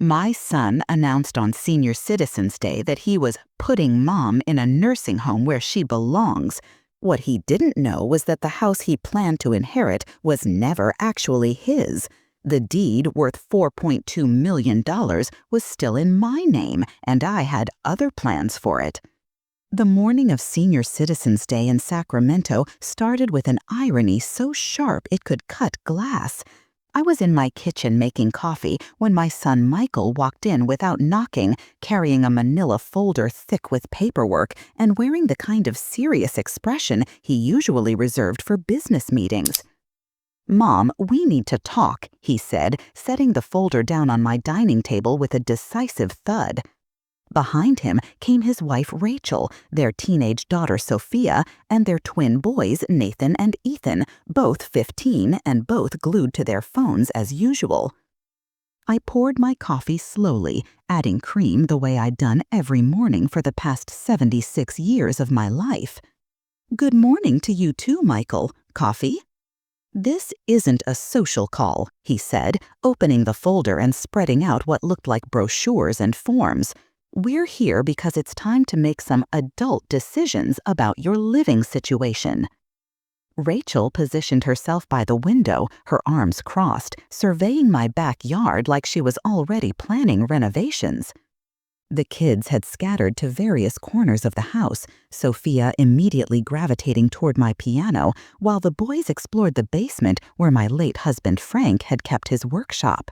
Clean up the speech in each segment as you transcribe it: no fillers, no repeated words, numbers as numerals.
My son announced on Senior Citizens Day that he was putting Mom in a nursing home where she belongs. What he didn't know was that the house he planned to inherit was never actually his. The deed, worth $4.2 million, was still in my name, and I had other plans for it. The morning of Senior Citizens Day in Sacramento started with an irony so sharp it could cut glass. I was in my kitchen making coffee when my son Michael walked in without knocking, carrying a manila folder thick with paperwork and wearing the kind of serious expression he usually reserved for business meetings. "Mom, we need to talk," he said, setting the folder down on my dining table with a decisive thud. Behind him came his wife Rachel, their teenage daughter Sophia, and their twin boys Nathan and Ethan, both 15 and both glued to their phones as usual. I poured my coffee slowly, adding cream the way I'd done every morning for the past 76 years of my life. "Good morning to you too, Michael. Coffee?" "This isn't a social call," he said, opening the folder and spreading out what looked like brochures and forms. "We're here because it's time to make some adult decisions about your living situation." Rachel positioned herself by the window, her arms crossed, surveying my backyard like she was already planning renovations. The kids had scattered to various corners of the house, Sophia immediately gravitating toward my piano, while the boys explored the basement where my late husband Frank had kept his workshop.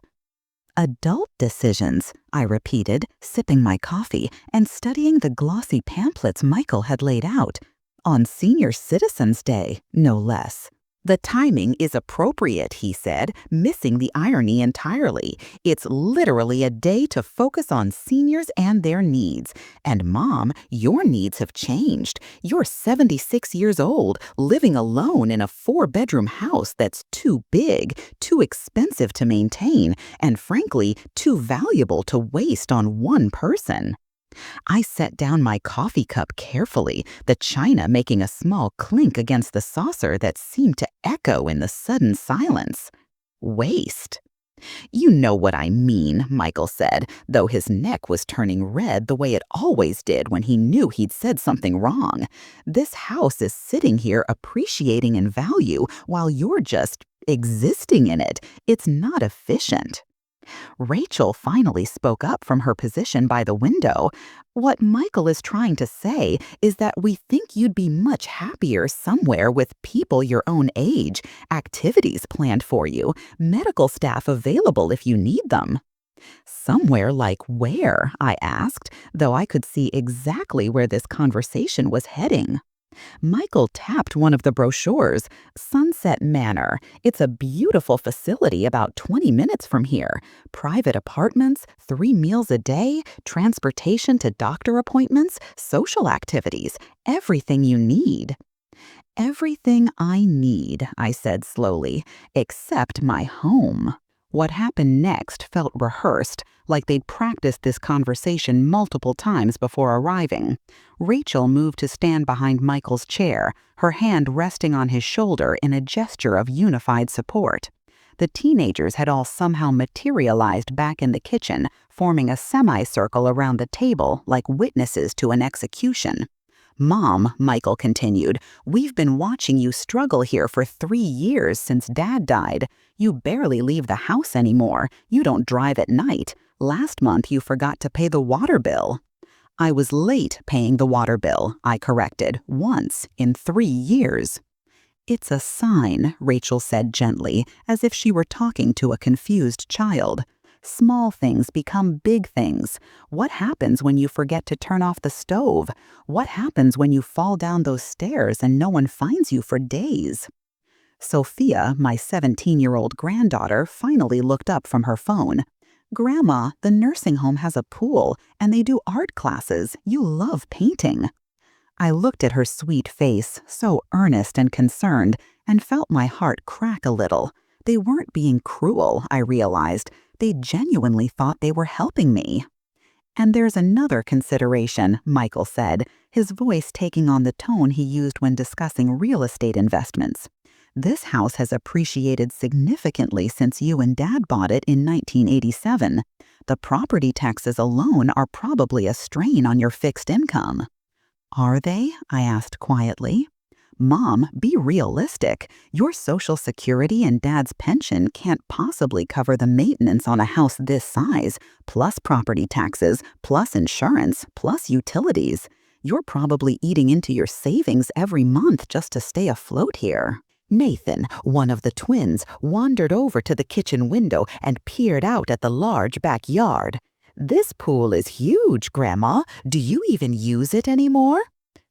"Adult decisions," I repeated, sipping my coffee and studying the glossy pamphlets Michael had laid out. On Senior Citizens Day, no less. "The timing is appropriate," he said, missing the irony entirely. "It's literally a day to focus on seniors and their needs. And Mom, your needs have changed. You're 76 years old, living alone in a 4-bedroom house that's too big, too expensive to maintain, and frankly, too valuable to waste on one person." I set down my coffee cup carefully, the china making a small clink against the saucer that seemed to echo in the sudden silence. "Waste." "You know what I mean," Michael said, though his neck was turning red the way it always did when he knew he'd said something wrong. "This house is sitting here appreciating in value while you're just existing in it. It's not efficient." Rachel finally spoke up from her position by the window. "What Michael is trying to say is that we think you'd be much happier somewhere with people your own age, activities planned for you, medical staff available if you need them." "Somewhere like where?" I asked, though I could see exactly where this conversation was heading. Michael tapped one of the brochures. "Sunset Manor. It's a beautiful facility about 20 minutes from here. Private apartments, 3 meals a day, transportation to doctor appointments, social activities, everything you need." "Everything I need," I said slowly, "except my home." What happened next felt rehearsed, like they'd practiced this conversation multiple times before arriving. Rachel moved to stand behind Michael's chair, her hand resting on his shoulder in a gesture of unified support. The teenagers had all somehow materialized back in the kitchen, forming a semicircle around the table like witnesses to an execution. "Mom," Michael continued, "we've been watching you struggle here for 3 years since Dad died. You barely leave the house anymore. You don't drive at night. Last month you forgot to pay the water bill." "I was late paying the water bill," I corrected, "once in 3 years." "It's a sign," Rachel said gently, as if she were talking to a confused child. "Small things become big things. What happens when you forget to turn off the stove? What happens when you fall down those stairs and no one finds you for days?" Sophia, my 17-year-old granddaughter, finally looked up from her phone. "Grandma, the nursing home has a pool, and they do art classes. You love painting." I looked at her sweet face, so earnest and concerned, and felt my heart crack a little. They weren't being cruel, I realized. They genuinely thought they were helping me. "And there's another consideration," Michael said, his voice taking on the tone he used when discussing real estate investments. This house has appreciated significantly since you and Dad bought it in 1987. The property taxes alone are probably a strain on your fixed income." "Are they?" I asked quietly. "Mom, be realistic. Your Social Security and Dad's pension can't possibly cover the maintenance on a house this size, plus property taxes, plus insurance, plus utilities. You're probably eating into your savings every month just to stay afloat here." Nathan, one of the twins, wandered over to the kitchen window and peered out at the large backyard. "This pool is huge, Grandma. Do you even use it anymore?"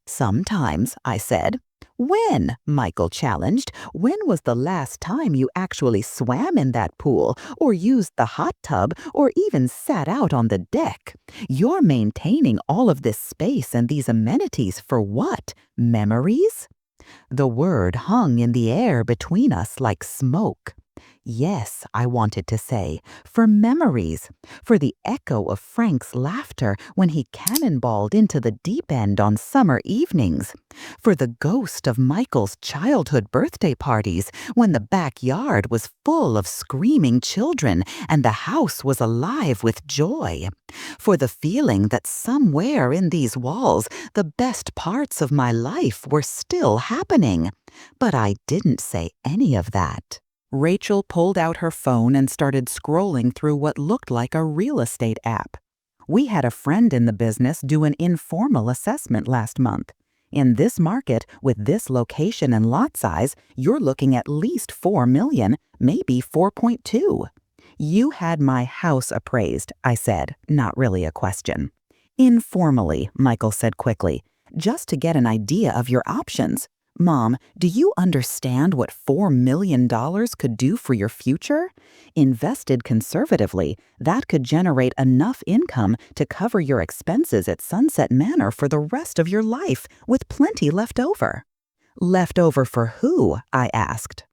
"Sometimes," I said. "When?" Michael challenged. "When was the last time you actually swam in that pool, or used the hot tub, or even sat out on the deck? You're maintaining all of this space and these amenities for what? Memories?" The word hung in the air between us like smoke. "Yes," I wanted to say, "for memories, for the echo of Frank's laughter when he cannonballed into the deep end on summer evenings, for the ghost of Michael's childhood birthday parties when the backyard was full of screaming children and the house was alive with joy, for the feeling that somewhere in these walls the best parts of my life were still happening." But I didn't say any of that. Rachel pulled out her phone and started scrolling through what looked like a real estate app. "We had a friend in the business do an informal assessment last month. In this market, with this location and lot size, you're looking at least $4 million, maybe 4.2. "You had my house appraised," I said, not really a question. "Informally," Michael said quickly, "just to get an idea of your options. Mom, do you understand what $4 million could do for your future? Invested conservatively, that could generate enough income to cover your expenses at Sunset Manor for the rest of your life, with plenty left over." "Left over for who?" I asked.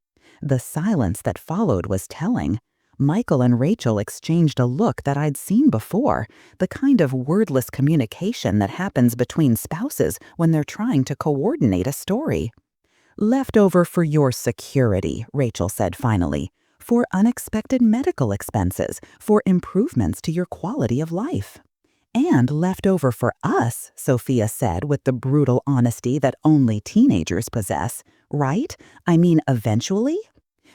The silence that followed was telling. Michael and Rachel exchanged a look that I'd seen before, the kind of wordless communication that happens between spouses when they're trying to coordinate a story. "Left over for your security," Rachel said finally, "for unexpected medical expenses, for improvements to your quality of life." "And left over for us," Sophia said with the brutal honesty that only teenagers possess. "Right? I mean, eventually?"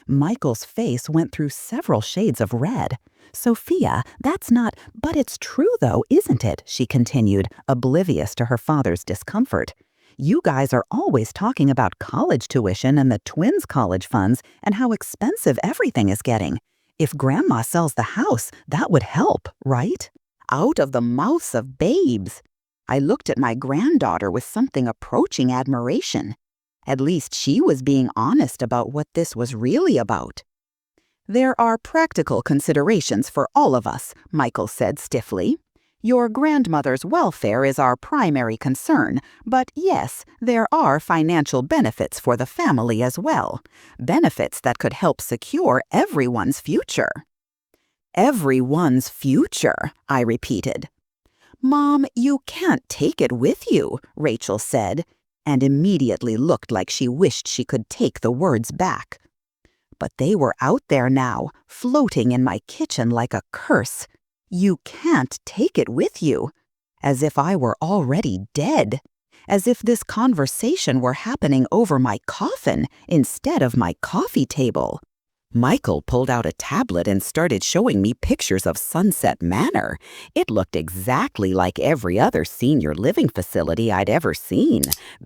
Michael's face went through several shades of red. "Sophia, that's not— but it's true though, isn't it?" she continued, oblivious to her father's discomfort. "You guys are always talking about college tuition and the twins' college funds and how expensive everything is getting. If Grandma sells the house, that would help, right?" Out of the mouths of babes. I looked at my granddaughter with something approaching admiration. At least she was being honest about what this was really about. "There are practical considerations for all of us," Michael said stiffly. "Your grandmother's welfare is our primary concern, but yes, there are financial benefits for the family as well. Benefits that could help secure everyone's future." "Everyone's future," I repeated. "Mom, you can't take it with you," Rachel said, and immediately looked like she wished she could take the words back. But they were out there now, floating in my kitchen like a curse. "You can't take it with you." As if I were already dead. As if this conversation were happening over my coffin instead of my coffee table. Michael pulled out a tablet and started showing me pictures of Sunset Manor. It looked exactly like every other senior living facility I'd ever seen.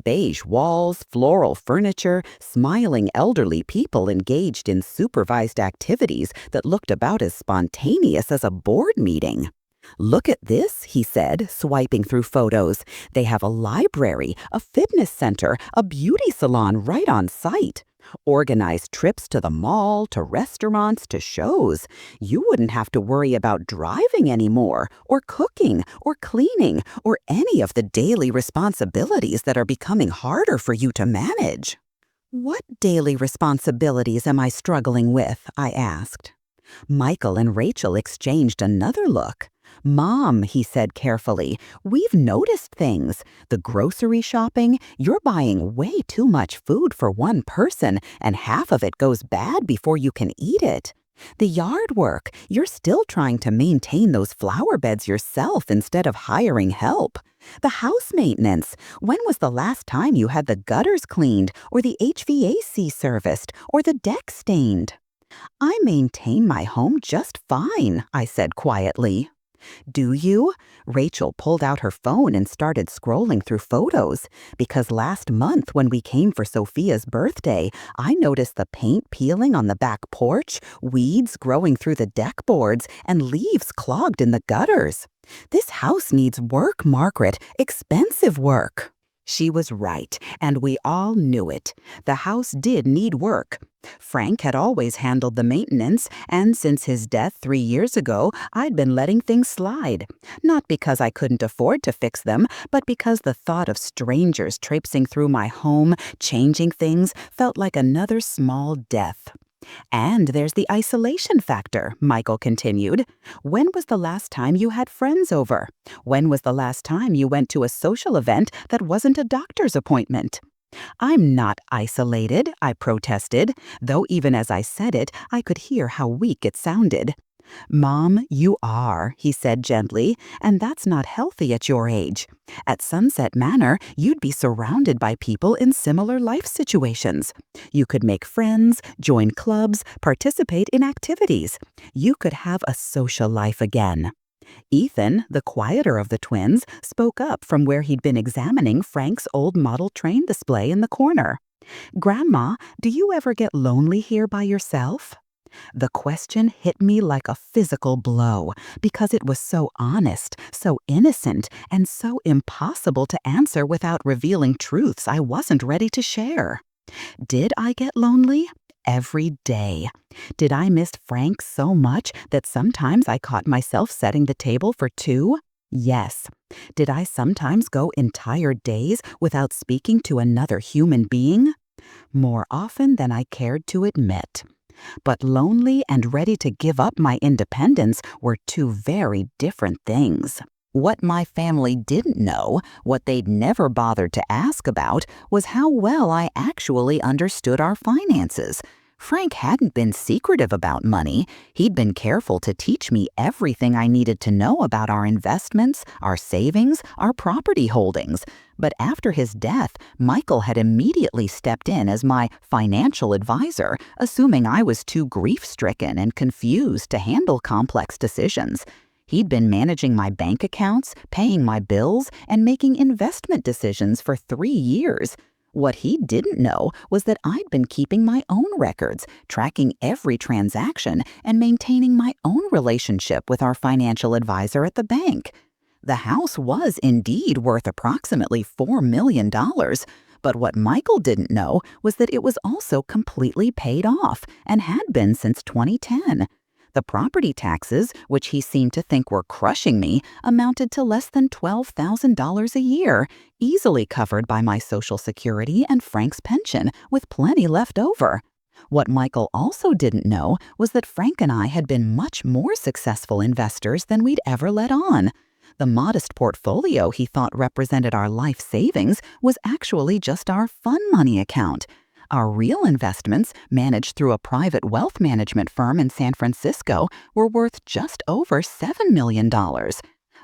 Beige walls, floral furniture, smiling elderly people engaged in supervised activities that looked about as spontaneous as a board meeting. "Look at this," he said, swiping through photos. "They have a library, a fitness center, a beauty salon right on site. Organized trips to the mall, to restaurants, to shows. You wouldn't have to worry about driving anymore, or cooking, or cleaning, or any of the daily responsibilities that are becoming harder for you to manage." "What daily responsibilities am I struggling with?" I asked. Michael and Rachel exchanged another look. Mom, he said carefully, we've noticed things. The grocery shopping, you're buying way too much food for one person, and half of it goes bad before you can eat it. The yard work, you're still trying to maintain those flower beds yourself instead of hiring help. The house maintenance, when was the last time you had the gutters cleaned, or the HVAC serviced, or the deck stained? I maintain my home just fine, I said quietly. Do you? Rachel pulled out her phone and started scrolling through photos. Because last month when we came for Sophia's birthday, I noticed the paint peeling on the back porch, weeds growing through the deck boards, and leaves clogged in the gutters. This house needs work, Margaret, expensive work. She was right, and we all knew it. The house did need work. Frank had always handled the maintenance, and since his death 3 years ago, I'd been letting things slide. Not because I couldn't afford to fix them, but because the thought of strangers traipsing through my home, changing things, felt like another small death. And there's the isolation factor, Michael continued. When was the last time you had friends over? When was the last time you went to a social event that wasn't a doctor's appointment? I'm not isolated, I protested, though even as I said it, I could hear how weak it sounded. Mom, you are, he said gently, and that's not healthy at your age. At Sunset Manor, you'd be surrounded by people in similar life situations. You could make friends, join clubs, participate in activities. You could have a social life again. Ethan, the quieter of the twins, spoke up from where he'd been examining Frank's old model train display in the corner. Grandma, do you ever get lonely here by yourself? The question hit me like a physical blow because it was so honest, so innocent, and so impossible to answer without revealing truths I wasn't ready to share. Did I get lonely? Every day. Did I miss Frank so much that sometimes I caught myself setting the table for two? Yes. Did I sometimes go entire days without speaking to another human being? More often than I cared to admit. But lonely and ready to give up my independence were two very different things. What my family didn't know, what they'd never bothered to ask about, was how well I actually understood our finances. Frank hadn't been secretive about money. He'd been careful to teach me everything I needed to know about our investments, our savings, our property holdings. But after his death, Michael had immediately stepped in as my financial advisor, assuming I was too grief-stricken and confused to handle complex decisions. He'd been managing my bank accounts, paying my bills, and making investment decisions for 3 years. What he didn't know was that I'd been keeping my own records, tracking every transaction, and maintaining my own relationship with our financial advisor at the bank. The house was indeed worth approximately $4 million, but what Michael didn't know was that it was also completely paid off and had been since 2010. The property taxes, which he seemed to think were crushing me, amounted to less than $12,000 a year, easily covered by my Social Security and Frank's pension, with plenty left over. What Michael also didn't know was that Frank and I had been much more successful investors than we'd ever let on. The modest portfolio he thought represented our life savings was actually just our fun money account. Our real investments, managed through a private wealth management firm in San Francisco, were worth just over $7 million.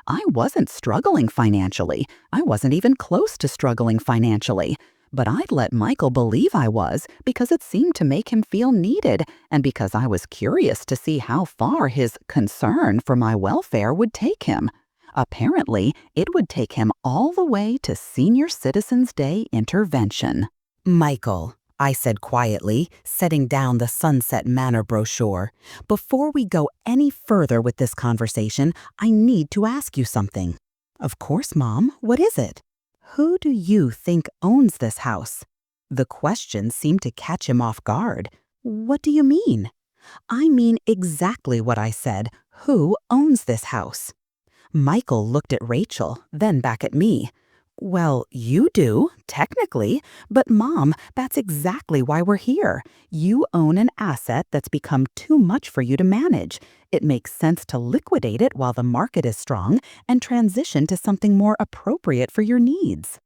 I wasn't struggling financially. I wasn't even close to struggling financially. But I'd let Michael believe I was because it seemed to make him feel needed and because I was curious to see how far his concern for my welfare would take him. Apparently, it would take him all the way to Senior Citizens Day intervention. Michael, I said quietly, setting down the Sunset Manor brochure. Before we go any further with this conversation, I need to ask you something. Of course, Mom. What is it? Who do you think owns this house? The question seemed to catch him off guard. What do you mean? I mean exactly what I said. Who owns this house? Michael looked at Rachel, then back at me. Well, you do, technically, but Mom, that's exactly why we're here. You own an asset that's become too much for you to manage. It makes sense to liquidate it while the market is strong and transition to something more appropriate for your needs.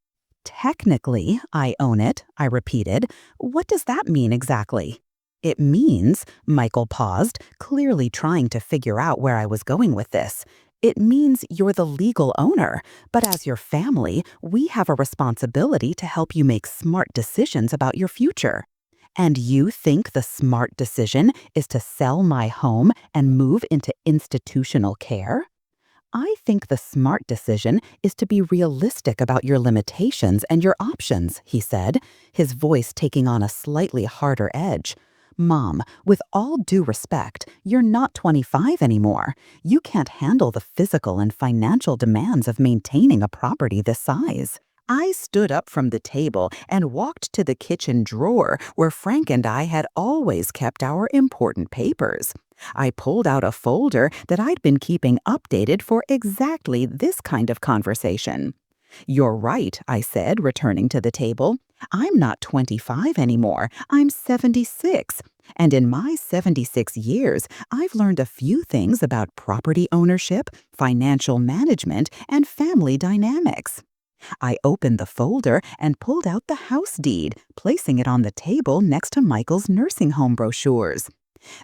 Technically, I own it, I repeated. What does that mean exactly? It means, Michael paused, clearly trying to figure out where I was going with this. It means you're the legal owner, but as your family, we have a responsibility to help you make smart decisions about your future. And you think the smart decision is to sell my home and move into institutional care? I think the smart decision is to be realistic about your limitations and your options, he said, his voice taking on a slightly harder edge. Mom, with all due respect, you're not 25 anymore. You can't handle the physical and financial demands of maintaining a property this size. I stood up from the table and walked to the kitchen drawer where Frank and I had always kept our important papers. I pulled out a folder that I'd been keeping updated for exactly this kind of conversation. You're right, I said, returning to the table. I'm not 25 anymore. I'm 76. And in my 76 years, I've learned a few things about property ownership, financial management, and family dynamics. I opened the folder and pulled out the house deed, placing it on the table next to Michael's nursing home brochures.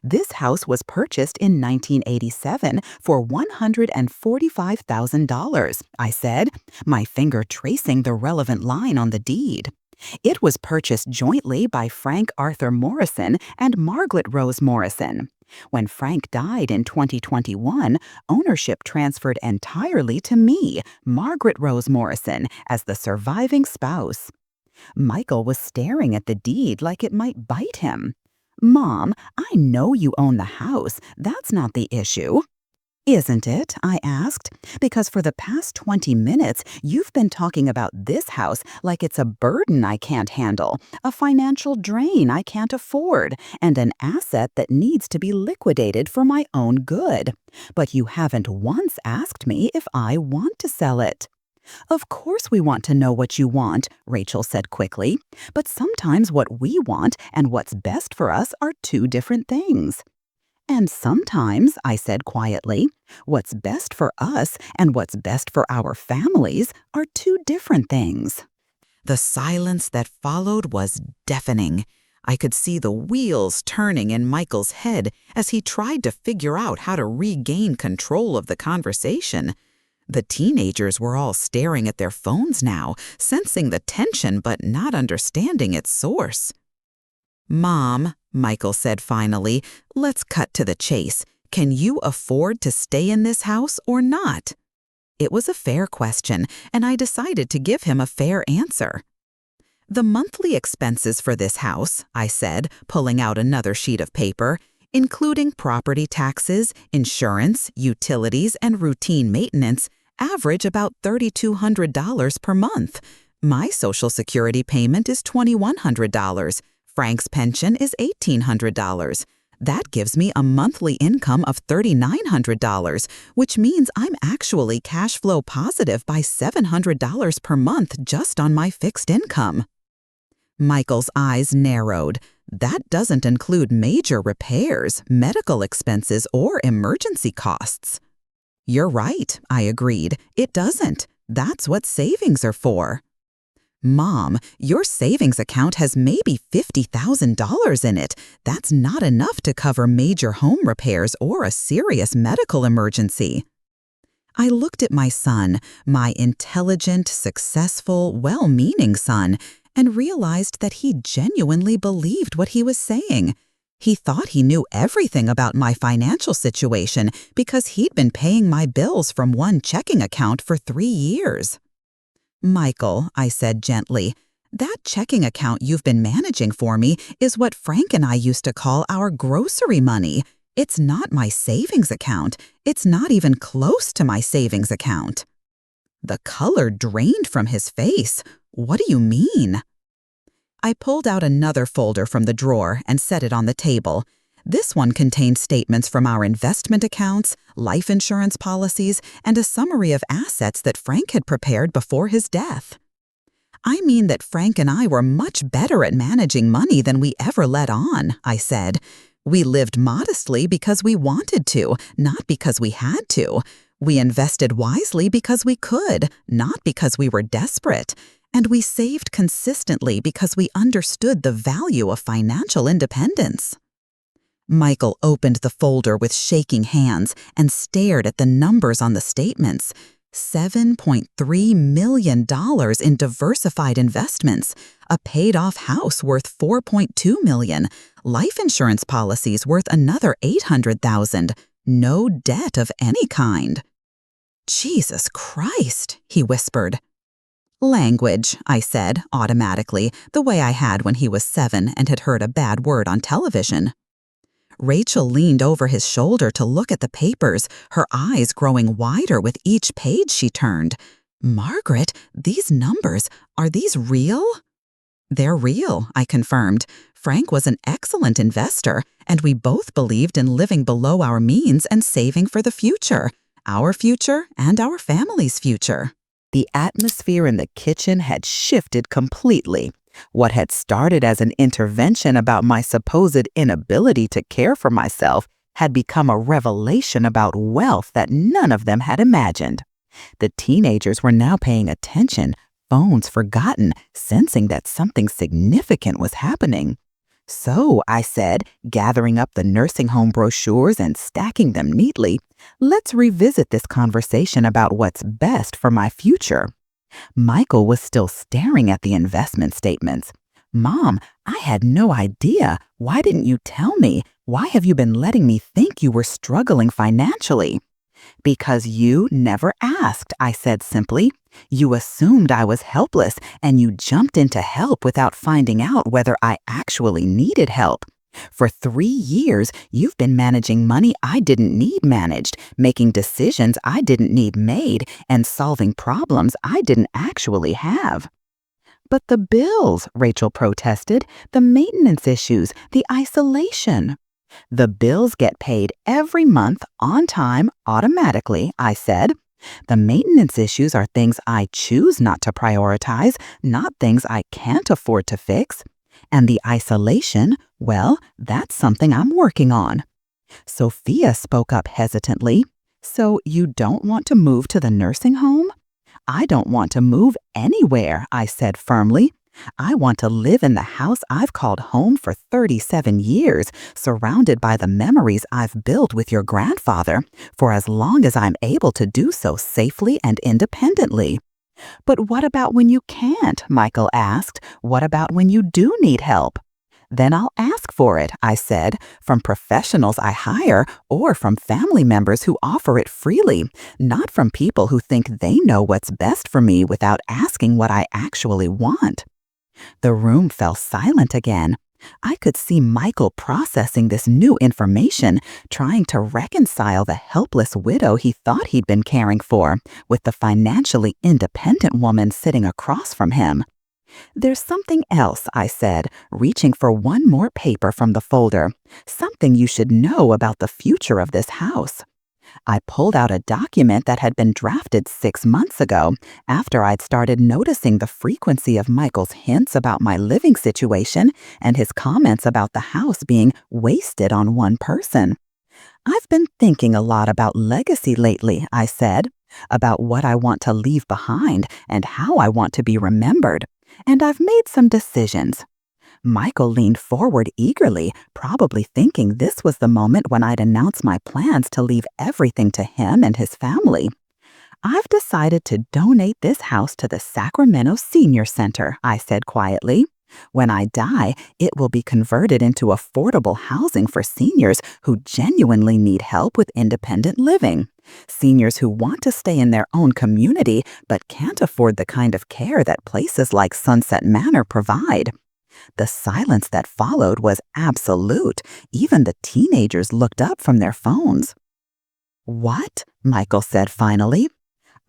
This house was purchased in 1987 for $145,000, I said, my finger tracing the relevant line on the deed. It was purchased jointly by Frank Arthur Morrison and Margaret Rose Morrison. When Frank died in 2021, ownership transferred entirely to me, Margaret Rose Morrison, as the surviving spouse. Michael was staring at the deed like it might bite him. Mom, I know you own the house. That's not the issue. Isn't it? I asked. Because for the past 20 minutes, you've been talking about this house like it's a burden I can't handle, a financial drain I can't afford, and an asset that needs to be liquidated for my own good. But you haven't once asked me if I want to sell it. Of course we want to know what you want, Rachel said quickly, but sometimes what we want and what's best for us are two different things. And sometimes, I said quietly, what's best for us and what's best for our families are two different things. The silence that followed was deafening. I could see the wheels turning in Michael's head as he tried to figure out how to regain control of the conversation. The teenagers were all staring at their phones now, sensing the tension but not understanding its source. Mom, Michael said finally, let's cut to the chase. Can you afford to stay in this house or not? It was a fair question, and I decided to give him a fair answer. The monthly expenses for this house, I said, pulling out another sheet of paper, including property taxes, insurance, utilities, and routine maintenance, average about $3,200 per month. My Social Security payment is $2,100. Frank's pension is $1,800. That gives me a monthly income of $3,900, which means I'm actually cash flow positive by $700 per month just on my fixed income. Michael's eyes narrowed. That doesn't include major repairs, medical expenses, or emergency costs. You're right, I agreed. It doesn't. That's what savings are for. Mom, your savings account has maybe $50,000 in it. That's not enough to cover major home repairs or a serious medical emergency. I looked at my son, my intelligent, successful, well-meaning son, and realized that he genuinely believed what he was saying. He thought he knew everything about my financial situation because he'd been paying my bills from one checking account for 3 years. Michael, I said gently, that checking account you've been managing for me is what Frank and I used to call our grocery money. It's not my savings account. It's not even close to my savings account. The color drained from his face. What do you mean? I pulled out another folder from the drawer and set it on the table. This one contained statements from our investment accounts, life insurance policies, and a summary of assets that Frank had prepared before his death. I mean that Frank and I were much better at managing money than we ever let on, I said. We lived modestly because we wanted to, not because we had to. We invested wisely because we could, not because we were desperate. And we saved consistently because we understood the value of financial independence. Michael opened the folder with shaking hands and stared at the numbers on the statements. $7.3 million in diversified investments, a paid-off house worth $4.2 million, life insurance policies worth another $800,000, no debt of any kind. Jesus Christ, he whispered. Language, I said, automatically, the way I had when he was 7 and had heard a bad word on television. Rachel leaned over his shoulder to look at the papers, her eyes growing wider with each page she turned. Margaret, these numbers, are these real? They're real, I confirmed. Frank was an excellent investor, and we both believed in living below our means and saving for the future, our future and our family's future. The atmosphere in the kitchen had shifted completely. What had started as an intervention about my supposed inability to care for myself had become a revelation about wealth that none of them had imagined. The teenagers were now paying attention, phones forgotten, sensing that something significant was happening. So, I said, gathering up the nursing home brochures and stacking them neatly, let's revisit this conversation about what's best for my future. Michael was still staring at the investment statements. Mom, I had no idea. Why didn't you tell me? Why have you been letting me think you were struggling financially? Because you never asked, I said simply. You assumed I was helpless, and you jumped in to help without finding out whether I actually needed help. For 3 years, you've been managing money I didn't need managed, making decisions I didn't need made, and solving problems I didn't actually have. But the bills, Rachel protested, the maintenance issues, the isolation. The bills get paid every month on time automatically, I said. The maintenance issues are things I choose not to prioritize, not things I can't afford to fix. And the isolation, well, that's something I'm working on. Sophia spoke up hesitantly. So you don't want to move to the nursing home? I don't want to move anywhere, I said firmly. I want to live in the house I've called home for 37 years, surrounded by the memories I've built with your grandfather, for as long as I'm able to do so safely and independently. But what about when you can't? Michael asked. What about when you do need help? Then I'll ask for it, I said, from professionals I hire or from family members who offer it freely, not from people who think they know what's best for me without asking what I actually want. The room fell silent again. I could see Michael processing this new information, trying to reconcile the helpless widow he thought he'd been caring for with the financially independent woman sitting across from him. There's something else, I said, reaching for one more paper from the folder. Something you should know about the future of this house. I pulled out a document that had been drafted 6 months ago, after I'd started noticing the frequency of Michael's hints about my living situation and his comments about the house being wasted on one person. I've been thinking a lot about legacy lately, I said, about what I want to leave behind and how I want to be remembered. And I've made some decisions. Michael leaned forward eagerly, probably thinking this was the moment when I'd announce my plans to leave everything to him and his family. I've decided to donate this house to the Sacramento Senior Center, I said quietly. When I die, it will be converted into affordable housing for seniors who genuinely need help with independent living. Seniors who want to stay in their own community but can't afford the kind of care that places like Sunset Manor provide. The silence that followed was absolute. Even the teenagers looked up from their phones. What? Michael said finally.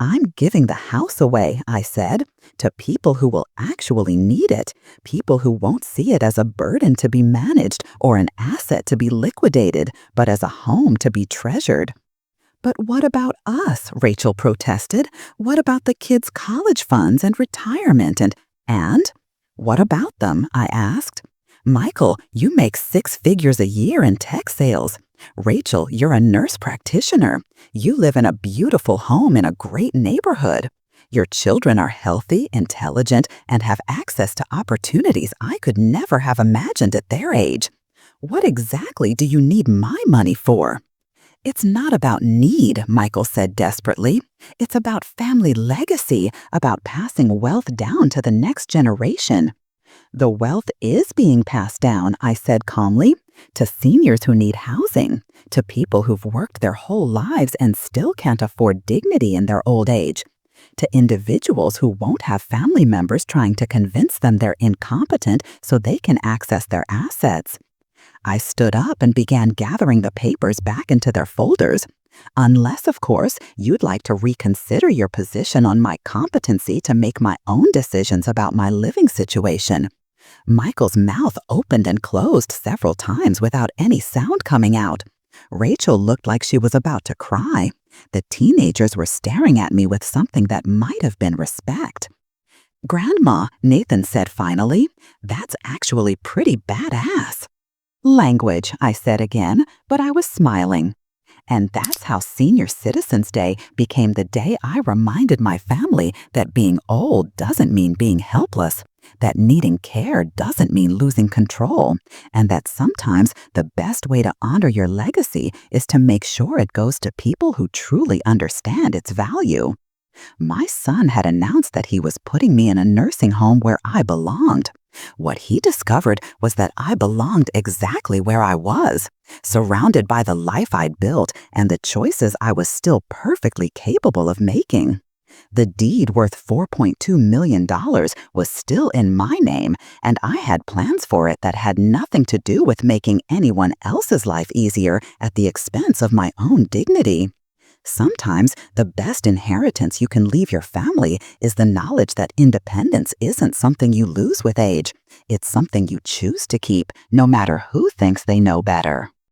I'm giving the house away, I said, to people who will actually need it, people who won't see it as a burden to be managed or an asset to be liquidated, but as a home to be treasured. But what about us? Rachel protested. What about the kids' college funds and retirement and what about them? I asked. Michael, you make 6 figures a year in tech sales. Rachel, you're a nurse practitioner. You live in a beautiful home in a great neighborhood. Your children are healthy, intelligent, and have access to opportunities I could never have imagined at their age. What exactly do you need my money for? It's not about need, Michael said desperately. It's about family legacy, about passing wealth down to the next generation. The wealth is being passed down, I said calmly, to seniors who need housing, to people who've worked their whole lives and still can't afford dignity in their old age, to individuals who won't have family members trying to convince them they're incompetent so they can access their assets. I stood up and began gathering the papers back into their folders. Unless, of course, you'd like to reconsider your position on my competency to make my own decisions about my living situation. Michael's mouth opened and closed several times without any sound coming out. Rachel looked like she was about to cry. The teenagers were staring at me with something that might have been respect. "Grandma," Nathan said finally, "that's actually pretty badass." "Language," I said again, but I was smiling. And that's how Senior Citizens Day became the day I reminded my family that being old doesn't mean being helpless, that needing care doesn't mean losing control, and that sometimes the best way to honor your legacy is to make sure it goes to people who truly understand its value. My son had announced that he was putting me in a nursing home where I belonged. What he discovered was that I belonged exactly where I was, surrounded by the life I'd built and the choices I was still perfectly capable of making. The deed worth $4.2 million was still in my name, and I had plans for it that had nothing to do with making anyone else's life easier at the expense of my own dignity. Sometimes the best inheritance you can leave your family is the knowledge that independence isn't something you lose with age. It's something you choose to keep, no matter who thinks they know better.